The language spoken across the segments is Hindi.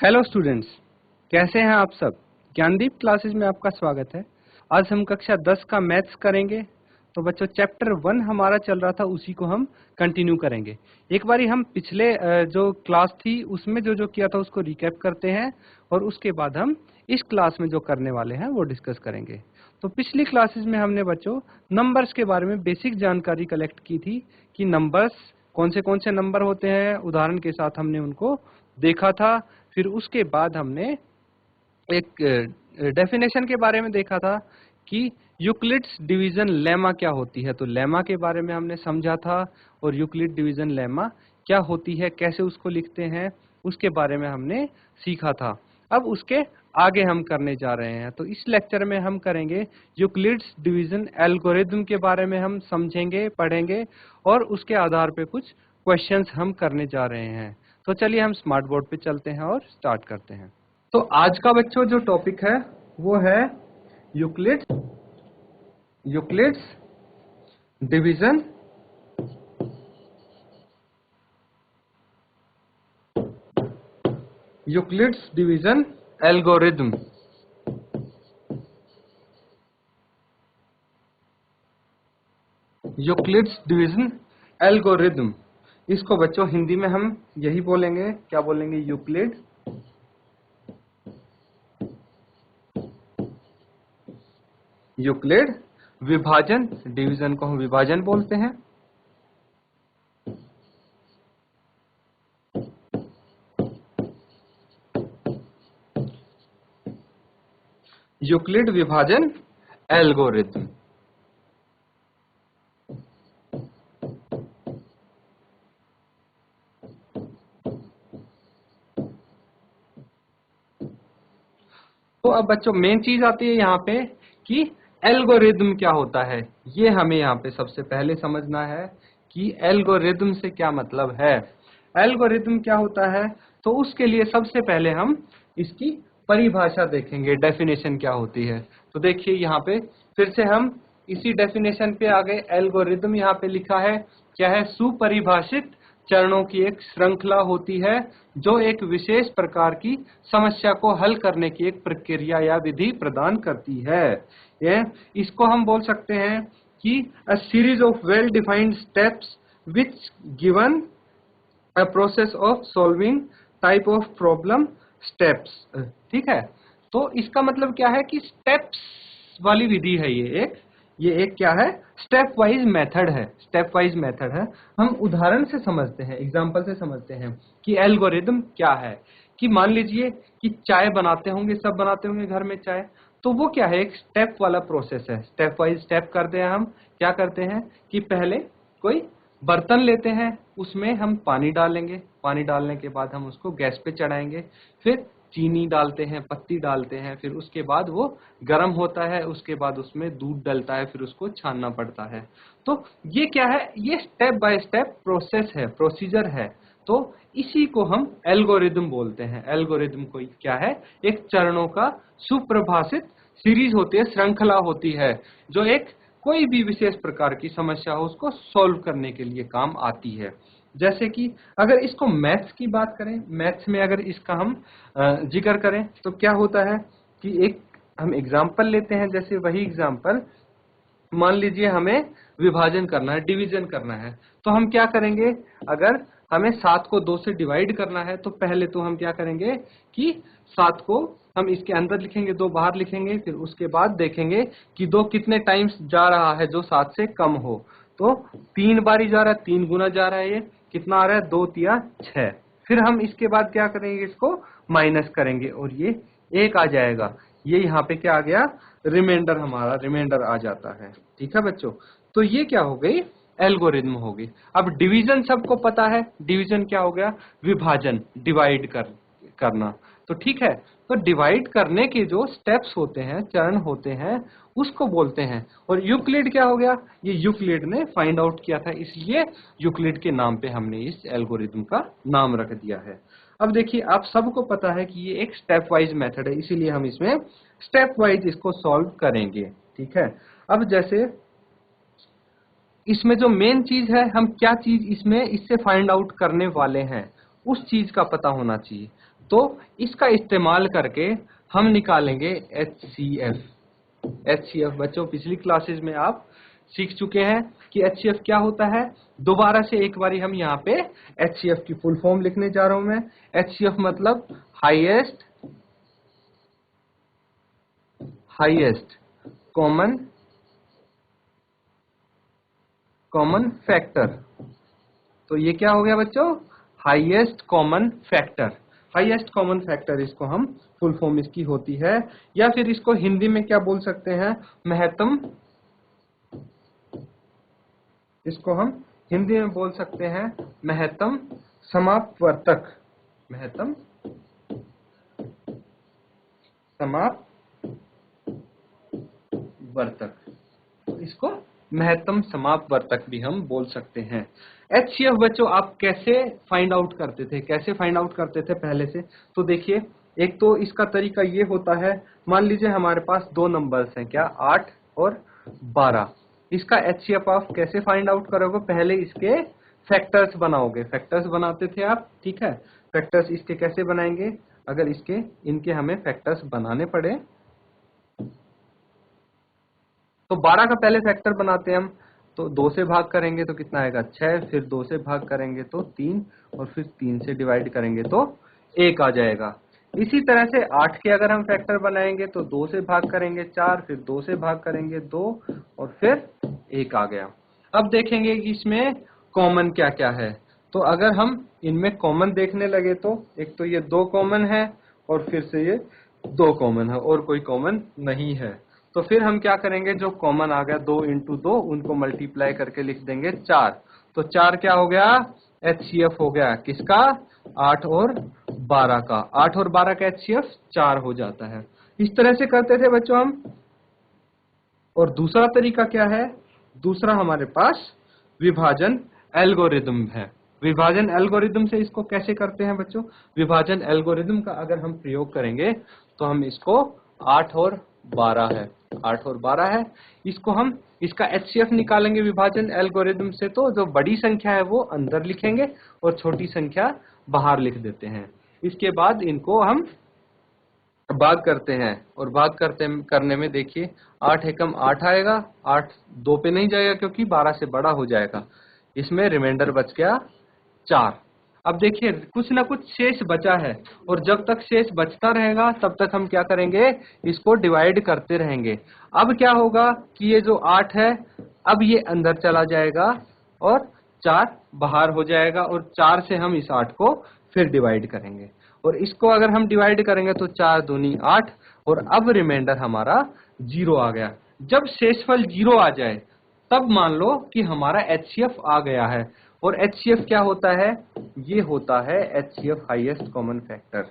हेलो स्टूडेंट्स, कैसे हैं आप सब। ज्ञानदीप क्लासेस में आपका स्वागत है। आज हम कक्षा 10 का मैथ्स करेंगे। तो बच्चों चैप्टर 1 हमारा चल रहा था, उसी को हम कंटिन्यू करेंगे। एक बारी हम पिछले जो क्लास थी उसमें जो किया था उसको रिकैप करते हैं और उसके बाद हम इस क्लास में जो करने वाले हैं वो डिस्कस करेंगे। तो पिछली क्लासेस में हमने बच्चों नंबर्स के बारे में बेसिक जानकारी कलेक्ट की थी कि नंबर्स कौन से नंबर होते हैं, उदाहरण के साथ हमने उनको देखा था। फिर उसके बाद हमने एक डेफिनेशन के बारे में देखा था कि यूक्लिड्स डिवीजन लेमा क्या होती है। तो लेमा के बारे में हमने समझा था और यूक्लिड डिवीजन लेमा क्या होती है, कैसे उसको लिखते हैं, उसके बारे में हमने सीखा था। अब उसके आगे हम करने जा रहे हैं। तो इस लेक्चर में हम करेंगे यूक्लिड्स डिवीजन एल्गोरिथम के बारे में हम समझेंगे, पढ़ेंगे और उसके आधार पे कुछ क्वेश्चंस हम करने जा रहे हैं। तो चलिए हम स्मार्ट बोर्ड पे चलते हैं और स्टार्ट करते हैं। तो आज का बच्चों जो टॉपिक है वो है Euclid's division algorithm. Euclid's division algorithm, इसको बच्चों हिंदी में हम यही बोलेंगे, क्या बोलेंगे, यूक्लिड विभाजन। डिवीजन को हम विभाजन बोलते हैं। यूक्लिड विभाजन एल्गोरिथम। तो अब बच्चों मेन चीज आती है यहाँ पे कि एल्गोरिथम क्या होता है। ये हमें यहाँ पे सबसे पहले समझना है कि एल्गोरिथम से क्या मतलब है। एल्गोरिथम क्या होता है, तो उसके लिए सबसे पहले हम इसकी परिभाषा देखेंगे, डेफिनेशन क्या होती है। तो देखिए यहाँ पे फिर से हम इसी डेफिनेशन पे आ गए। एल्गोरिथम यहाँ पे लिखा है क्या है, सुपरिभाषित चरणों की एक श्रृंखला होती है जो एक विशेष प्रकार की समस्या को हल करने की एक प्रक्रिया या विधि प्रदान करती है। ये इसको हम बोल सकते हैं कि a series of well defined steps which given a process of solving type of problem steps. ठीक है, तो इसका मतलब क्या है कि स्टेप्स वाली विधि है ये एक क्या है, स्टेप वाइज मेथड है। स्टेप वाइज मेथड है। हम उदाहरण से समझते हैं, एग्जांपल से समझते हैं कि एल्गोरिथम क्या है। कि मान लीजिए कि चाय बनाते होंगे, सब बनाते होंगे घर में चाय, तो वो क्या है, एक स्टेप वाला प्रोसेस है। स्टेप वाइज स्टेप करते हैं हम। क्या करते हैं कि पहले कोई बर्तन लेते हैं, उसमें हम पानी डालेंगे, पानी डालने के बाद हम उसको गैस पे चढ़ाएंगे, फिर चीनी डालते हैं, पत्ती डालते हैं, फिर उसके बाद वो गर्म होता है, उसके बाद उसमें दूध डलता है, फिर उसको छानना पड़ता है। तो ये क्या है, ये स्टेप बाय स्टेप प्रोसेस है, प्रोसीजर है। तो इसी को हम एल्गोरिथम बोलते हैं। एल्गोरिथम को क्या है, एक चरणों का सुप्रभाषित सीरीज होती है, श्रृंखला होती है, जो एक कोई भी विशेष प्रकार की समस्या हो उसको सॉल्व करने के लिए काम आती है। जैसे कि अगर इसको मैथ्स की बात करें, मैथ्स में अगर इसका हम जिक्र करें तो क्या होता है कि एक हम एग्जाम्पल लेते हैं। जैसे वही एग्जाम्पल, मान लीजिए हमें विभाजन करना है, डिवीजन करना है, तो हम क्या करेंगे, अगर हमें 7 को 2 से डिवाइड करना है तो पहले तो हम क्या करेंगे कि 7 को हम इसके अंदर लिखेंगे, 2 बाहर लिखेंगे, फिर उसके बाद देखेंगे कि 2 कितने टाइम्स जा रहा है जो 7 से कम हो। तो 3 बारी जा रहा है, 3 गुना जा रहा है, ये कितना आ रहा है, 2 तिया 6। फिर हम इसके बाद क्या करेंगे, इसको माइनस करेंगे और ये 1 आ जाएगा। ये यहाँ पे क्या आ गया, रिमाइंडर, हमारा रिमाइंडर आ जाता है। ठीक है बच्चों, तो ये क्या हो गई, एल्गोरिथम हो गई। अब डिवीजन सबको पता है, डिवीजन क्या हो गया, विभाजन, डिवाइड करना। तो ठीक है, तो डिवाइड करने के जो स्टेप्स होते हैं, चरण होते हैं, उसको बोलते हैं। और यूक्लिड क्या हो गया, ये यूक्लिड ने फाइंड आउट किया था, इसलिए यूक्लिड के नाम पे हमने इस एल्गोरिथम का नाम रख दिया है। अब देखिए आप सबको पता है कि ये एक स्टेप वाइज मेथड है, इसीलिए हम इसमें स्टेप वाइज इसको सॉल्व करेंगे। ठीक है, अब जैसे इसमें जो मेन चीज है, हम क्या चीज इसमें इससे फाइंड आउट करने वाले हैं, उस चीज का पता होना चाहिए। तो इसका इस्तेमाल करके हम निकालेंगे HCF। HCF बच्चों पिछली क्लासेस में आप सीख चुके हैं कि HCF क्या होता है। दोबारा से एक बारी हम यहाँ पे HCF की फुल फॉर्म लिखने जा रहा हूं मैं। HCF मतलब हाईएस्ट कॉमन फैक्टर। तो ये क्या हो गया बच्चों, highest common factor. Highest common factor इसको हम फुल फॉर्म इसकी होती है, या फिर इसको हिंदी में क्या बोल सकते हैं, महत्तम। इसको हम हिंदी में बोल सकते हैं महत्तम समापवर्तक। महत्तम समापवर्तक, तो इसको महत्तम समापवर्तक भी हम बोल सकते हैं। HCF बच्चों आप कैसे फाइंड आउट करते थे, पहले से तो देखिए, एक तो इसका तरीका ये होता है, मान लीजिए हमारे पास दो नंबर्स हैं, क्या 8 और 12। इसका HCF आप कैसे फाइंड आउट करोगे, पहले इसके फैक्टर्स बनाओगे। फैक्टर्स बनाते थे आप, ठीक है। फैक्टर्स इसके कैसे बनाएंगे, अगर इनके हमें फैक्टर्स बनाने पड़े तो 12 का पहले फैक्टर बनाते हैं हम, तो 2 से भाग करेंगे तो कितना आएगा 6, फिर 2 से भाग करेंगे तो 3, और फिर 3 से डिवाइड करेंगे तो 1 आ जाएगा। इसी तरह से 8 के अगर हम फैक्टर बनाएंगे तो 2 से भाग करेंगे 4, फिर 2 से भाग करेंगे 2, और फिर 1 आ गया। अब देखेंगे कि इसमें कॉमन क्या क्या है। तो अगर हम इनमें कॉमन देखने लगे तो एक तो ये 2 कॉमन है, और फिर से ये 2 कॉमन है, और कोई कॉमन नहीं है। तो फिर हम क्या करेंगे, जो कॉमन आ गया 2 इंटू 2, उनको मल्टीप्लाई करके लिख देंगे 4। तो 4 क्या हो गया, HCF हो गया किसका, 8 और 12 का। 8 और 12 का HCF 4 हो जाता है। इस तरह से करते थे बच्चों हम। और दूसरा तरीका क्या है, दूसरा हमारे पास विभाजन एल्गोरिदम है। विभाजन एल्गोरिदम से इसको कैसे करते हैं बच्चों, विभाजन एल्गोरिदम का अगर हम प्रयोग करेंगे तो हम इसको 8 और 12 है, 8 और 12 है, इसको हम इसका HCF निकालेंगे विभाजन एल्गोरिदम से। तो जो बड़ी संख्या है वो अंदर लिखेंगे और छोटी संख्या बाहर लिख देते हैं। इसके बाद इनको हम भाग करते हैं, और भाग करने में देखिए 8 एकम 8 आएगा, 8 2 पे नहीं जाएगा क्योंकि 12 से बड़ा हो जाएगा। इसमें रिमाइंडर बच गया 4। अब देखिए कुछ ना कुछ शेष बचा है, और जब तक शेष बचता रहेगा तब तक हम क्या करेंगे, इसको डिवाइड करते रहेंगे। अब क्या होगा कि ये जो 8 है अब ये अंदर चला जाएगा और 4 बाहर हो जाएगा, और 4 से हम इस 8 को फिर डिवाइड करेंगे, और इसको अगर हम डिवाइड करेंगे तो 4 दूनी 8, और अब रिमाइंडर हमारा 0 आ गया। जब शेषफल 0 आ जाए तब मान लो कि हमारा HCF आ गया है। और HCF क्या होता है, ये होता है HCF हाईएस्ट कॉमन फैक्टर,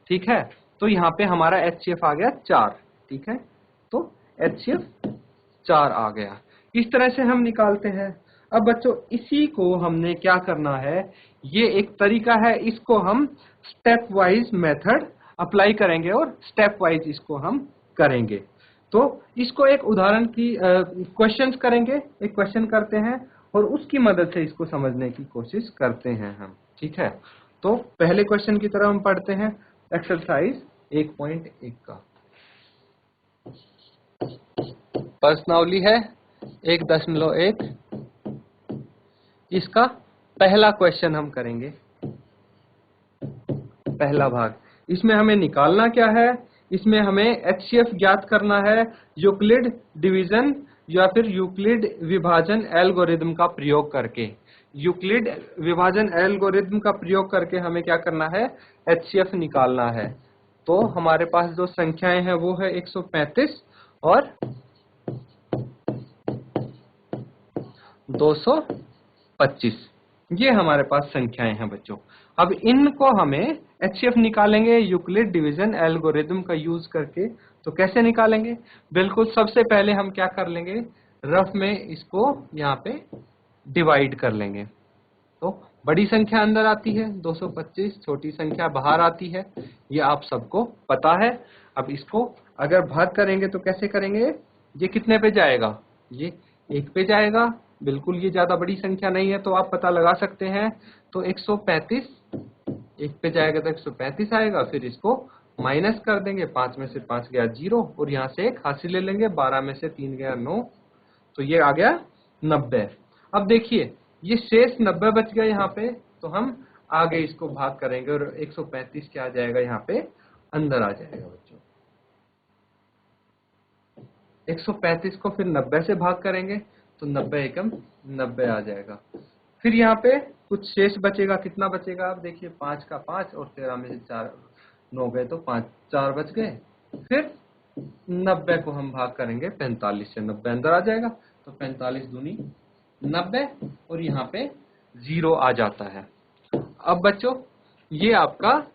ठीक है। तो यहाँ पे हमारा HCF आ गया 4, ठीक है। तो HCF 4 आ गया। इस तरह से हम निकालते हैं। अब बच्चों इसी को हमने क्या करना है, ये एक तरीका है, इसको हम स्टेप वाइज मेथड अप्लाई करेंगे और स्टेप वाइज इसको हम करेंगे। तो इसको एक उदाहरण की क्वेश्चंस करेंगे, एक क्वेश्चन करते हैं और उसकी मदद से इसको समझने की कोशिश करते हैं हम, ठीक है। तो पहले क्वेश्चन की तरफ हम पढ़ते हैं, एक्सरसाइज 1.1 का प्रश्नावली है 1.1। इसका पहला क्वेश्चन हम करेंगे, पहला भाग। इसमें हमें निकालना क्या है, इसमें हमें HCF ज्ञात करना है यूक्लिड डिवीजन या फिर यूक्लिड विभाजन एल्गोरिदम का प्रयोग करके। यूक्लिड विभाजन एल्गोरिदम का प्रयोग करके हमें क्या करना है, HCF निकालना है। तो हमारे पास जो संख्याएं हैं वो है 135 और 225, ये हमारे पास संख्याएं हैं बच्चों। अब इनको हमें HCF निकालेंगे यूक्लिड डिवीजन एल्गोरिदम का यूज करके। तो कैसे निकालेंगे, बिल्कुल सबसे पहले हम क्या कर लेंगे, रफ में इसको यहाँ पे डिवाइड कर लेंगे। तो बड़ी संख्या अंदर आती है 225, छोटी संख्या बाहर आती है, ये आप सबको पता है। अब इसको अगर भाग करेंगे तो कैसे करेंगे, ये कितने पे जाएगा, ये 1 पे जाएगा। बिल्कुल ये ज्यादा बड़ी संख्या नहीं है तो आप पता लगा सकते हैं। तो 135 1 पे जाएगा तो 135 आएगा, फिर इसको माइनस कर देंगे, 5 में से 5 गया 0 और यहाँ से एक हासिल ले लेंगे, 12 में से 3 गया 9, तो ये आ गया 90। अब देखिए ये शेष 90 बच गया यहाँ पे, तो हम आगे इसको भाग करेंगे और 135 क्या आ जाएगा यहाँ पे अंदर आ जाएगा बच्चों। 135 को फिर 90 से भाग करेंगे तो 90 एकम 90 आ जाएगा। फिर यहाँ पे कुछ शेष बचेगा, कितना बचेगा आप देखिए, 5 का 5 और 13 में से 4 9 गए तो 5 4 बच गए। फिर 90 को हम भाग करेंगे 45 से, 90 अंदर आ जाएगा, तो 45 दूनी 90 और यहाँ पे 0 आ जाता है। अब बच्चों ये आपका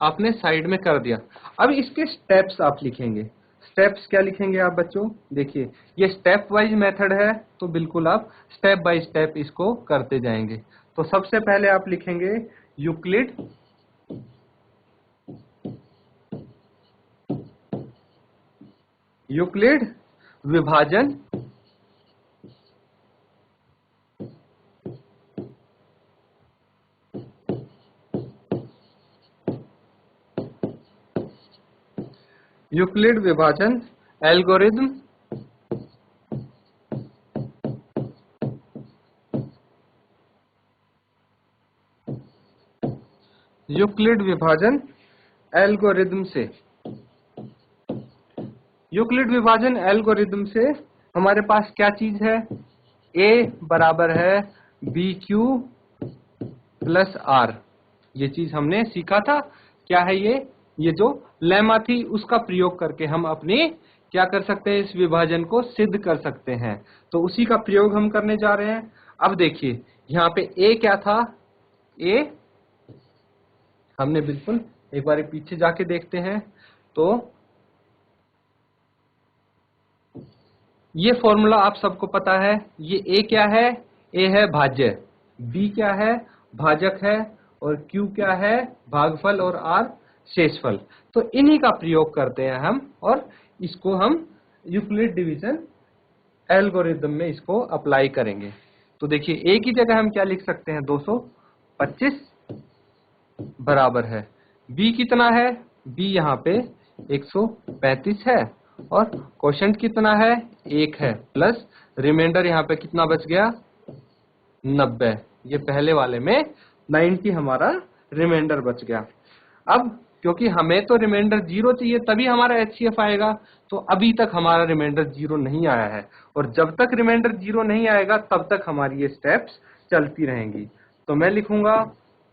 आपने साइड में कर दिया। अब इसके स्टेप्स आप लिखेंगे। स्टेप्स क्या लिखेंगे आप बच्चों, देखिए ये स्टेप वाइज मेथड है, तो बिल्कुल आप स्टेप बाय स्टेप इसको करते जाएंगे। तो सबसे पहले आप लिखेंगे यूक्लिड विभाजन एल्गोरिथम यूक्लिड विभाजन एल्गोरिथम से हमारे पास क्या चीज है, a बराबर है BQ प्लस R। ये चीज हमने सीखा था। क्या है ये जो लेमा थी उसका प्रयोग करके हम अपने क्या कर सकते हैं, इस विभाजन को सिद्ध कर सकते हैं। तो उसी का प्रयोग हम करने जा रहे हैं। अब देखिए यहाँ पे a क्या था, a हमने बिल्कुल एक बार पीछे जाके देखते हैं, तो ये फॉर्मूला आप सबको पता है। ये a क्या है, a है भाज्य, b क्या है भाजक है, और q क्या है भागफल, और r शेषफल। तो इन्हीं का प्रयोग करते हैं हम, और इसको हम यूक्लिड डिवीजन एल्गोरिथम में इसको अप्लाई करेंगे। तो देखिए a की जगह हम क्या लिख सकते हैं, 225 बराबर है b कितना है, b यहाँ पे 135 है, और क्वोशंट कितना है 1 है, प्लस रिमाइंडर यहाँ पे कितना बच गया 90। ये पहले वाले में 90 हमारा रिमाइंडर बच गया। अब क्योंकि हमें तो रिमाइंडर 0 चाहिए तभी हमारा HCF आएगा, तो अभी तक हमारा रिमाइंडर 0 नहीं आया है, और जब तक रिमाइंडर 0 नहीं आएगा तब तक हमारी ये स्टेप्स चलती रहेंगी। तो मैं लिखूंगा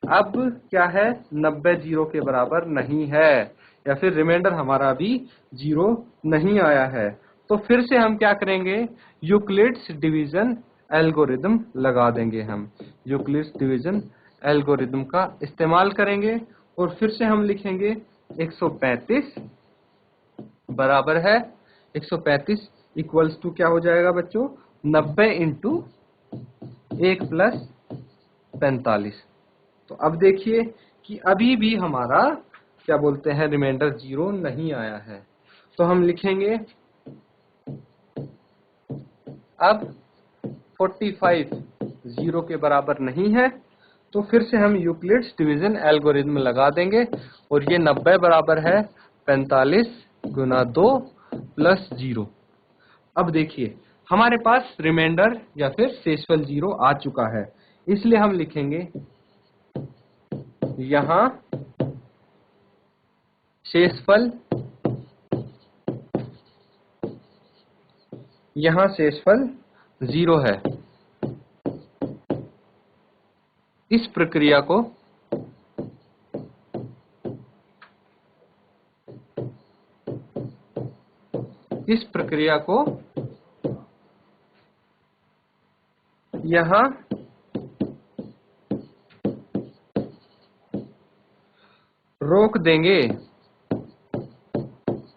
अब क्या है, 90 0 के बराबर नहीं है, या फिर रिमाइंडर हमारा अभी 0 नहीं आया है। तो फिर से हम क्या करेंगे, यूक्लिड्स डिवीजन एल्गोरिथम लगा देंगे। हम यूक्लिड्स डिवीजन एल्गोरिथम का इस्तेमाल करेंगे, और फिर से हम लिखेंगे 135 बराबर है 135 इक्वल्स टू क्या हो जाएगा बच्चों, 90 इंटू 1 प्लस 45। तो अब देखिए कि अभी भी हमारा क्या बोलते हैं रिमाइंडर 0 नहीं आया है। तो हम लिखेंगे अब 45 0 के बराबर नहीं है, तो फिर से हम यूक्लिड्स डिवीजन एल्गोरिथम लगा देंगे, और ये 90 बराबर है 45 गुना 2 प्लस 0। अब देखिए हमारे पास रिमाइंडर या फिर शेषफल 0 आ चुका है, इसलिए हम लिखेंगे यहां शेषफल 0 है। इस प्रक्रिया को यहां रोक देंगे।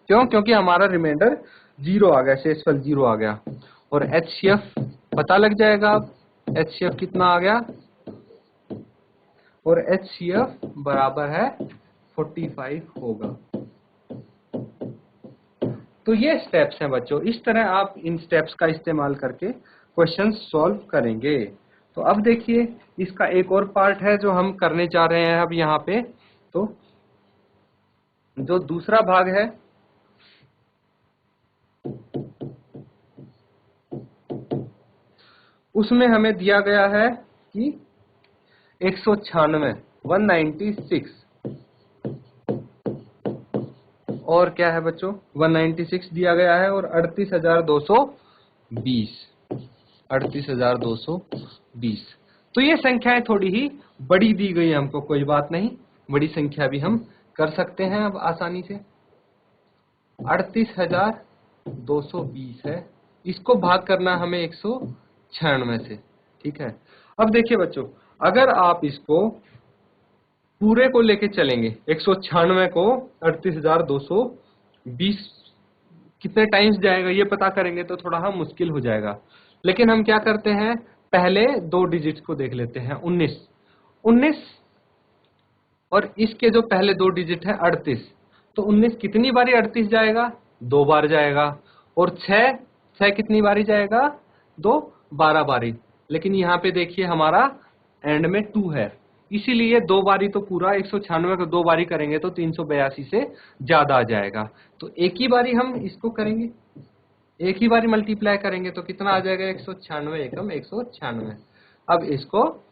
क्यों, क्योंकि हमारा रिमाइंडर 0 आ गया, शेषफल 0 आ गया, और HCF पता लग जाएगा। अब HCF कितना आ गया, और HCF बराबर है 45 होगा। तो ये स्टेप्स हैं बच्चों, इस तरह आप इन स्टेप्स का इस्तेमाल करके क्वेश्चन सॉल्व करेंगे। तो अब देखिए इसका एक और पार्ट है जो हम करने जा रहे हैं अब यहाँ पे। तो जो दूसरा भाग है उसमें हमें दिया गया है कि 196 196 और क्या है बच्चों 196 दिया गया है और 38,220 38,220। तो ये संख्याएं थोड़ी ही बड़ी दी गई है हमको, कोई बात नहीं, बड़ी संख्या भी हम कर सकते हैं अब आसानी से। 38,220 है, इसको भाग करना हमें 196 से, ठीक है। अब देखिए बच्चों, अगर आप इसको पूरे को लेके चलेंगे 196 को 38,220 कितने टाइम्स जाएगा ये पता करेंगे तो थोड़ा हम मुश्किल हो जाएगा। लेकिन हम क्या करते हैं, पहले दो डिजिट्स को देख लेते हैं। 19 और इसके जो पहले दो डिजिट है 38, तो 19 कितनी बारी 38 जाएगा, 2 बार जाएगा। और 6 कितनी बारी जाएगा, 12 बारी। लेकिन यहाँ पे देखिए हमारा एंड में 2 है, इसीलिए 2 बारी तो पूरा 196 को 2 बारी करेंगे तो 382 से ज्यादा आ जाएगा। तो एक ही बारी हम इसको करेंगे, एक ही बारी मल्टीप्लाई करेंगे तो कितना आ जाएगा, 196 एकम 196। अब इसको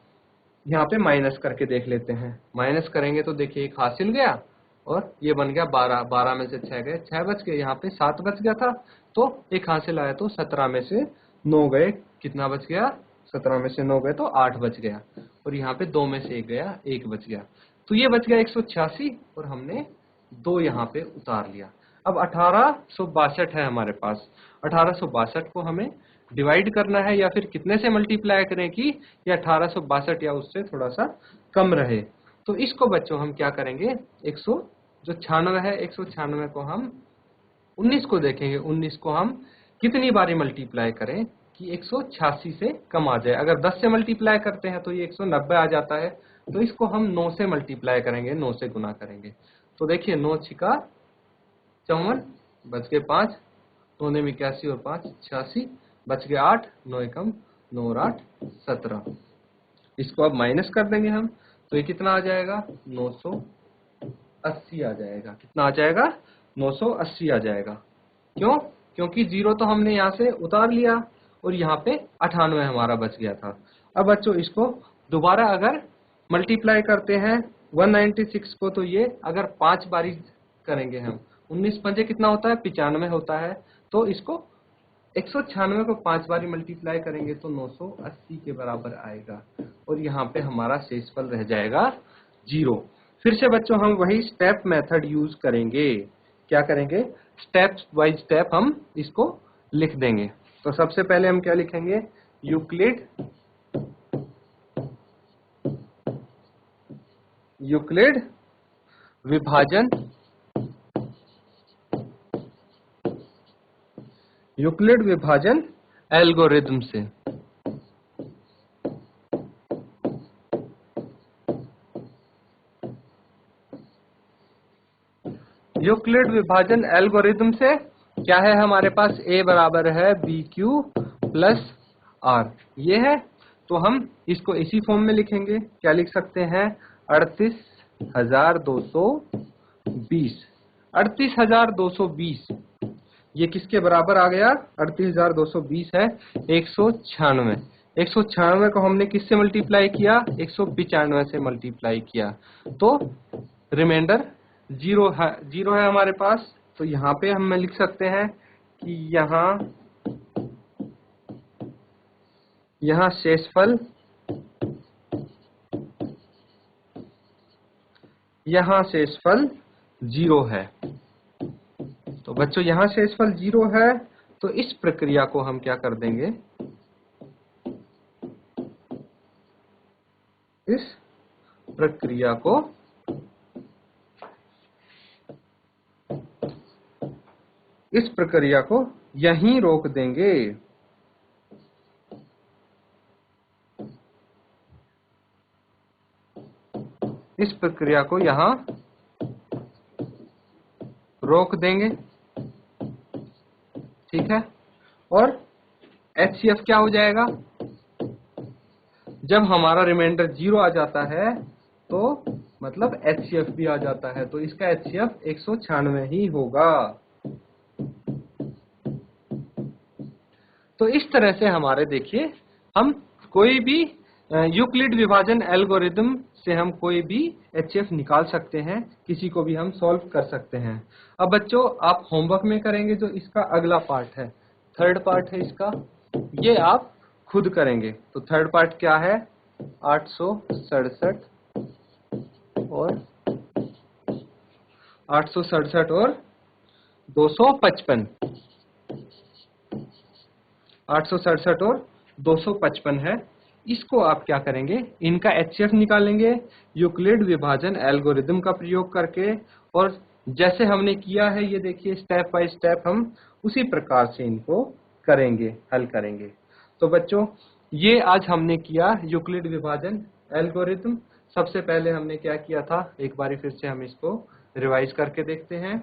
यहाँ पे माइनस करके देख लेते हैं। माइनस करेंगे तो देखिए एक हासिल गया और ये बन गया 12, 12 में से 6 गए, 6 बच गए, यहाँ पे 7 बच गया था तो एक हासिल आया, तो 17 में से 9 गए, कितना बच गया, 17 में से 9 गए तो 8 बच गया। और यहाँ पे 2 में से 1 गया, 1 बच गया, तो ये बच गया 186 और हमने 2 यहाँ पे उतार लिया। अब 1862 है हमारे पास। 1862 को हमें डिवाइड करना है या फिर कितने से मल्टीप्लाई करें कि ये 1862 या उससे थोड़ा सा कम रहे। तो इसको बच्चों हम क्या करेंगे, 100 जो 96 है 196 को हम 19 को देखेंगे, 19 को हम कितनी बारी मल्टीप्लाई करें कि 186 से कम आ जाए। अगर 10 से मल्टीप्लाई करते हैं तो ये 190 आ जाता है, तो इसको हम 9 से मल्टीप्लाई करेंगे, 9 से गुना करेंगे। तो देखिए 9 छिका 54, बच गए 5, 9 ने 81 और 5 86, बच गए 8, 9 एकम 9 और 8 17। इसको अब माइनस कर देंगे हम, तो ये कितना आ जाएगा, 980 आ जाएगा। कितना आ जाएगा, 980 आ जाएगा। क्यों, क्योंकि 0 तो हमने यहाँ से उतार लिया और यहाँ पे 98 हमारा बच गया था। अब बच्चों इसको दोबारा अगर मल्टीप्लाई करते हैं 196 को, तो ये अगर 5 बारी करेंगे हम, 19 पंजे कितना होता है, 95 होता है। तो इसको 196 को 5 बारी मल्टीप्लाई करेंगे तो 980 के बराबर आएगा और यहाँ पे हमारा शेषफल रह जाएगा 0। फिर से बच्चों हम वही स्टेप मेथड यूज करेंगे। क्या करेंगे, स्टेप बाय स्टेप हम इसको लिख देंगे। तो सबसे पहले हम क्या लिखेंगे, यूक्लिड विभाजन, यूक्लिड विभाजन एल्गोरिथम से। यूक्लिड विभाजन एल्गोरिथम से क्या है हमारे पास, a बराबर है BQ प्लस R, ये है। तो हम इसको इसी फॉर्म में लिखेंगे, क्या लिख सकते हैं, 38,220। 38,220 ये किसके बराबर आ गया, 38,220 है 196। 196 को हमने किससे मल्टीप्लाई किया, 195 से मल्टीप्लाई किया, तो रिमाइंडर 0 है हमारे पास। तो यहाँ पे हम लिख सकते हैं कि यहाँ शेषफल, यहाँ शेषफल 0 है। तो बच्चों यहाँ शेषफल 0 है, तो इस प्रक्रिया को हम क्या कर देंगे, इस प्रक्रिया को यहीं रोक देंगे। इस प्रक्रिया को यहां रोक देंगे, ठीक है। और HCF क्या हो जाएगा, जब हमारा रिमाइंडर 0 आ जाता है तो मतलब HCF भी आ जाता है, तो इसका HCF 196 ही होगा। तो इस तरह से हमारे देखिए हम कोई भी यूक्लिड विभाजन एल्गोरिदम से हम कोई भी HCF निकाल सकते हैं, किसी को भी हम सॉल्व कर सकते हैं। अब बच्चों आप होमवर्क में करेंगे जो इसका अगला पार्ट है, थर्ड पार्ट है इसका, ये आप खुद करेंगे। तो थर्ड पार्ट क्या है, 867 और 867 और 255, 867 और 255 है। इसको आप क्या करेंगे, इनका HCF निकालेंगे यूक्लिड विभाजन एल्गोरिदम का प्रयोग करके, और जैसे हमने किया है ये देखिए स्टेप बाय स्टेप हम उसी प्रकार से इनको करेंगे, हल करेंगे। तो बच्चों ये आज हमने किया यूक्लिड विभाजन एल्गोरिदम। सबसे पहले हमने क्या किया था, एक बार फिर से हम इसको रिवाइज करके देखते हैं।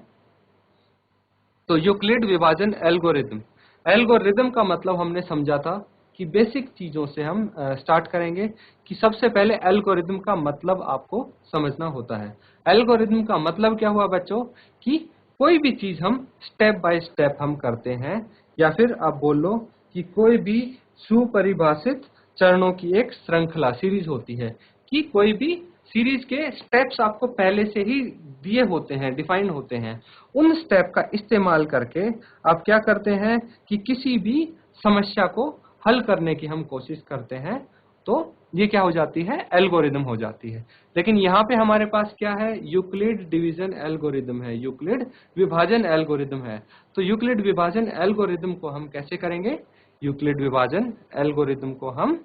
तो यूक्लिड विभाजन एल्गोरिदम, एल्गोरिदम का मतलब हमने समझा था कि बेसिक चीजों से हम स्टार्ट करेंगे कि सबसे पहले एल्गोरिदम का मतलब आपको समझना होता है। एल्गोरिदम का मतलब क्या हुआ बच्चों, कि कोई भी चीज हम स्टेप बाय स्टेप हम करते हैं, या फिर आप बोल लो कि कोई भी सुपरिभाषित चरणों की एक श्रृंखला सीरीज होती है, कि कोई भी सीरीज के स्टेप्स आपको पहले से ही दिए होते हैं, डिफाइन होते हैं। उन स्टेप का इस्तेमाल करके आप क्या करते हैं कि किसी भी समस्या को हल करने की हम कोशिश करते हैं, तो ये क्या हो जाती है, एल्गोरिदम हो जाती है। लेकिन यहाँ पे हमारे पास क्या है, यूक्लिड डिवीजन एल्गोरिदम है, यूक्लिड विभाजन एल्गोरिदम है। तो यूक्लिड विभाजन एल्गोरिदम को हम कैसे करेंगे, यूक्लिड विभाजन एल्गोरिदम को हम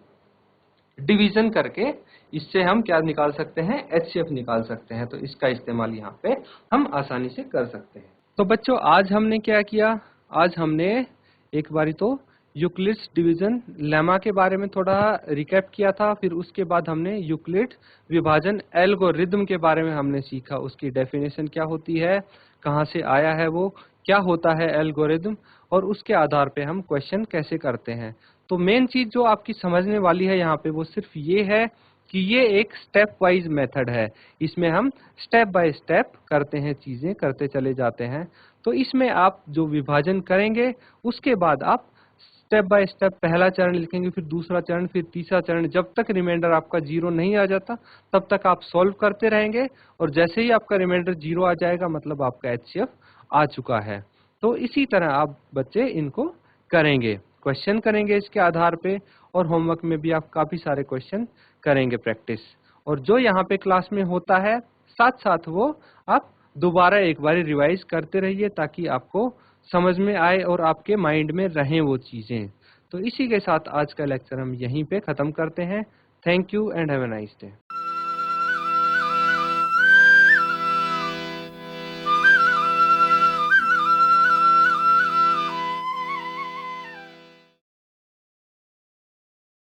डिवीजन करके इससे हम क्या निकाल सकते हैं, HCF निकाल सकते हैं। तो इसका इस्तेमाल यहाँ पे हम आसानी से कर सकते हैं। तो बच्चों आज हमने क्या किया, आज हमने एक बारी तो यूक्लिड्स डिवीजन लेमा के बारे में थोड़ा रिकैप किया था, फिर उसके बाद हमने यूक्लिड विभाजन एल्गोरिदम के बारे में हमने सीखा, उसकी डेफिनेशन क्या होती है, कहाँ से आया है वो, क्या होता है एल्गोरिदम, और उसके आधार पे हम क्वेश्चन कैसे करते हैं। तो मेन चीज जो आपकी समझने वाली है यहाँ पे वो सिर्फ ये है कि ये एक स्टेप वाइज मेथड है, इसमें हम स्टेप बाय स्टेप करते हैं, चीजें करते चले जाते हैं। तो इसमें आप जो विभाजन करेंगे उसके बाद आप स्टेप बाय स्टेप पहला चरण लिखेंगे, फिर दूसरा चरण, फिर तीसरा चरण, जब तक रिमाइंडर आपका 0 नहीं आ जाता तब तक आप सॉल्व करते रहेंगे, और जैसे ही आपका रिमाइंडर 0 आ जाएगा मतलब आपका HCF आ चुका है। तो इसी तरह आप बच्चे इनको करेंगे, क्वेश्चन करेंगे इसके आधार पे, और होमवर्क में भी आप काफी सारे क्वेश्चन करेंगे प्रैक्टिस। और जो यहाँ पे क्लास में होता है साथ साथ वो आप दोबारा एक बार रिवाइज करते रहिए, ताकि आपको समझ में आए और आपके माइंड में रहें वो चीजें। तो इसी के साथ आज का लेक्चर हम यहीं पे खत्म करते हैं। Thank you and have a nice day.